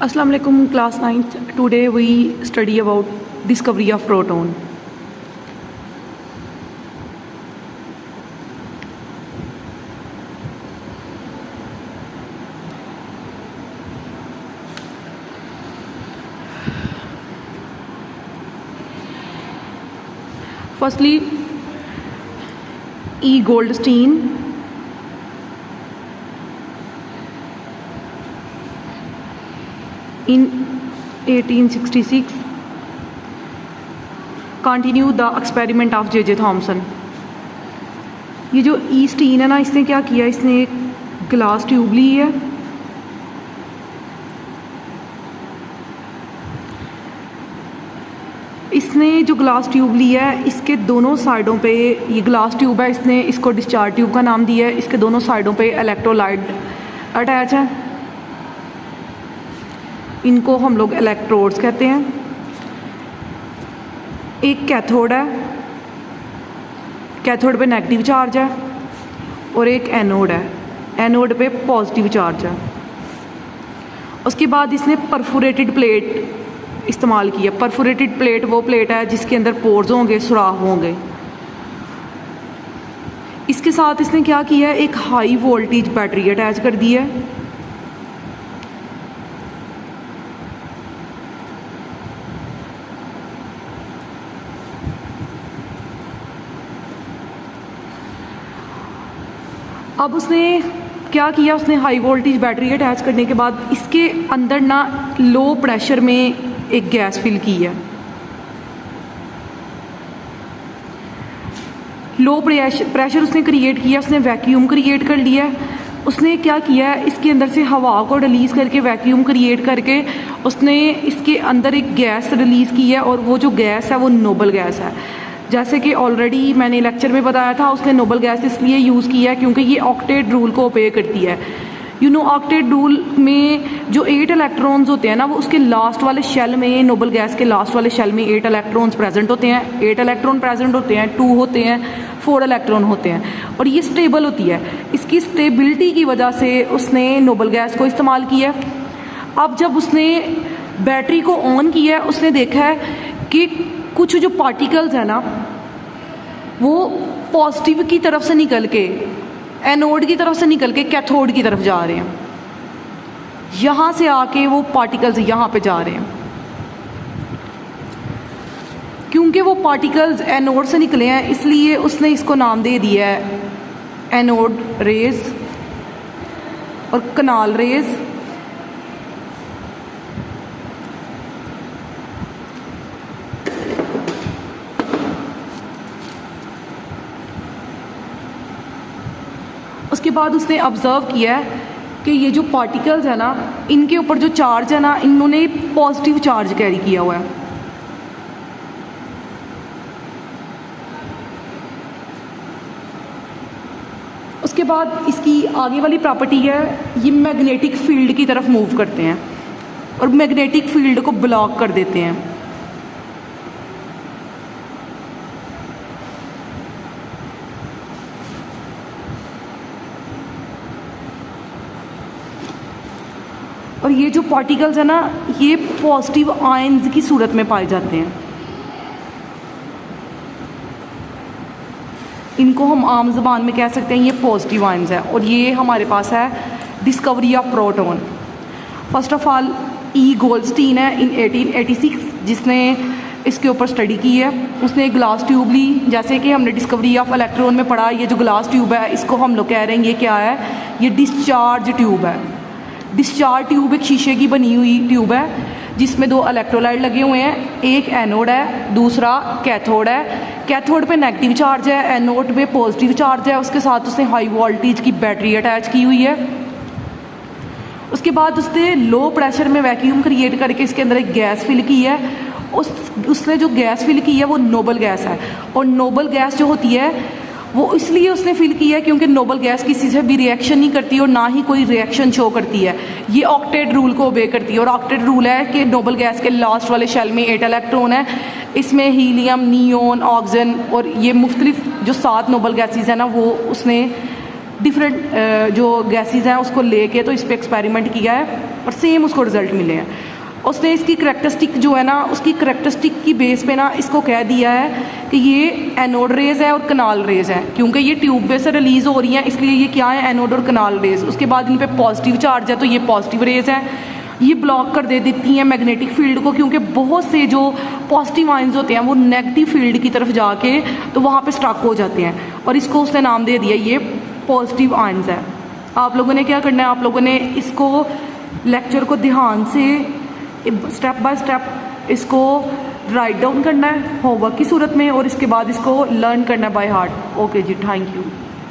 Assalamu alaikum class 9th. Today we study about discovery of proton. Firstly, E. Goldstein in 1866 continue the experiment of J Thomson. ये जो ई Stein है ना, इसने क्या किया, इसने एक ग्लास ट्यूब ली है, इसने जो ग्लास ट्यूब ली है इसके दोनों साइडों पे, ये ग्लास ट्यूब है, इसने इसको डिस्चार्ज ट्यूब का नाम दिया है। इसके दोनों साइडों पे इलेक्ट्रोलाइट अटैच है, इनको हम लोग इलेक्ट्रोड्स कहते हैं। एक कैथोड है, कैथोड पे नेगेटिव चार्ज है, और एक एनोड है, एनोड पे पॉजिटिव चार्ज है। उसके बाद इसने परफोरेटेड प्लेट इस्तेमाल किया। परफोरेटेड प्लेट वो प्लेट है जिसके अंदर पोर्स होंगे, सुराख होंगे। इसके साथ इसने क्या किया है, एक हाई वोल्टेज बैटरी अटैच कर दी है। अब उसने क्या किया, उसने हाई वोल्टेज बैटरी अटैच करने के बाद इसके अंदर ना लो प्रेशर में एक गैस फिल की है। लो प्रेशर उसने क्रिएट किया, उसने वैक्यूम क्रिएट कर लिया। उसने क्या किया है, इसके अंदर से हवा को रिलीज़ करके, वैक्यूम क्रिएट करके उसने इसके अंदर एक गैस रिलीज़ की है, और वो जो गैस है वो नोबल गैस है। जैसे कि ऑलरेडी मैंने लेक्चर में बताया था, उसने नोबल गैस इसलिए यूज़ किया है क्योंकि ये ऑक्टेट रूल को ओबे करती है। ऑक्टेट रूल में जो 8 इलेक्ट्रॉन्स होते हैं ना, वो उसके लास्ट वाले शेल में, नोबल गैस के लास्ट वाले शेल में 8 इलेक्ट्रॉन्स प्रेजेंट होते हैं। 8 इलेक्ट्रॉन प्रेजेंट होते हैं, 2 होते हैं, 4 इलेक्ट्रॉन होते हैं, और ये स्टेबल होती है। इसकी स्टेबिलिटी की वजह से उसने नोबल गैस को इस्तेमाल किया। अब जब उसने बैटरी को ऑन किया, उसने देखा है कि कुछ जो पार्टिकल्स है ना, वो पॉजिटिव की तरफ से निकल के, एनोड की तरफ से निकल के कैथोड की तरफ जा रहे हैं। यहाँ से आके वो पार्टिकल्स यहाँ पे जा रहे हैं। क्योंकि वो पार्टिकल्स एनोड से निकले हैं, इसलिए उसने इसको नाम दे दिया है एनोड रेज और कनाल रेज। उसके बाद उसने ऑब्जर्व किया है कि ये जो पार्टिकल्स है ना, इनके ऊपर जो चार्ज है ना, इन्होंने पॉजिटिव चार्ज कैरी किया हुआ है। उसके बाद इसकी आगे वाली प्रॉपर्टी है, ये मैग्नेटिक फील्ड की तरफ मूव करते हैं और मैग्नेटिक फील्ड को ब्लॉक कर देते हैं। और ये जो पार्टिकल्स है ना, ये पॉजिटिव आयंस की सूरत में पाए जाते हैं। इनको हम आम ज़बान में कह सकते हैं ये पॉजिटिव आयंस है। और ये हमारे पास है discovery of proton. First of all E Goldstein है इन 1886, जिसने इसके ऊपर स्टडी की है। उसने एक ग्लास ट्यूब ली, जैसे कि हमने डिस्कवरी ऑफ इलेक्ट्रॉन में पढ़ा। ये जो ग्लास ट्यूब है, इसको हम लोग कह रहे हैं ये क्या है, ये डिस्चार्ज ट्यूब है। डिस्चार्ज ट्यूब एक शीशे की बनी हुई ट्यूब है जिसमें 2 इलेक्ट्रोलाइट लगे हुए हैं। एक एनोड है, दूसरा कैथोड है। कैथोड पे नेगेटिव चार्ज है, एनोड पे पॉजिटिव चार्ज है। उसके साथ उसने हाई वोल्टेज की बैटरी अटैच की हुई है। उसके बाद उसने लो प्रेशर में वैक्यूम क्रिएट करके इसके अंदर एक गैस फिल की है। उसने जो गैस फिल की है वो नोबल गैस है। और नोबल गैस जो होती है वो इसलिए उसने फिल किया है क्योंकि नोबल गैस किसी से भी रिएक्शन नहीं करती और ना ही कोई रिएक्शन शो करती है। ये ऑक्टेट रूल को ओबे करती है। और ऑक्टेट रूल है कि नोबल गैस के लास्ट वाले शेल में 8 इलेक्ट्रॉन है। इसमें हीलियम, नियोन, ऑक्सीजन और ये मुख्तलिफ जो 7 नोबल गैसेस है ना, वो उसने डिफरेंट जो गैसेस हैं उसको लेके तो इस पर एक्सपेरिमेंट किया है और सेम उसको रिजल्ट मिले हैं। उसने इसकी करैक्टरिस्टिक जो है ना, उसकी करैक्टरिस्टिक की बेस पे ना इसको कह दिया है कि ये एनोड रेज है और कनाल रेज है, क्योंकि ये ट्यूब में से रिलीज़ हो रही हैं इसलिए ये क्या है, एनोड और कनाल रेज। उसके बाद इन पे पॉजिटिव चार्ज है तो ये पॉजिटिव रेज है। ये ब्लॉक कर दे देती हैं मैग्नेटिक फील्ड को, क्योंकि बहुत से जो पॉजिटिव आयंस होते हैं वो नेगेटिव फील्ड की तरफ जाके तो वहाँ पे स्टक हो जाते हैं, और इसको उसने नाम दे दिया ये पॉजिटिव आयंस है। आप लोगों ने क्या करना है, आप लोगों ने इसको लेक्चर को ध्यान से स्टेप बाय स्टेप इसको राइट डाउन करना है होमवर्क की सूरत में, और इसके बाद इसको लर्न करना है बाय हार्ट। ओके जी, थैंक यू।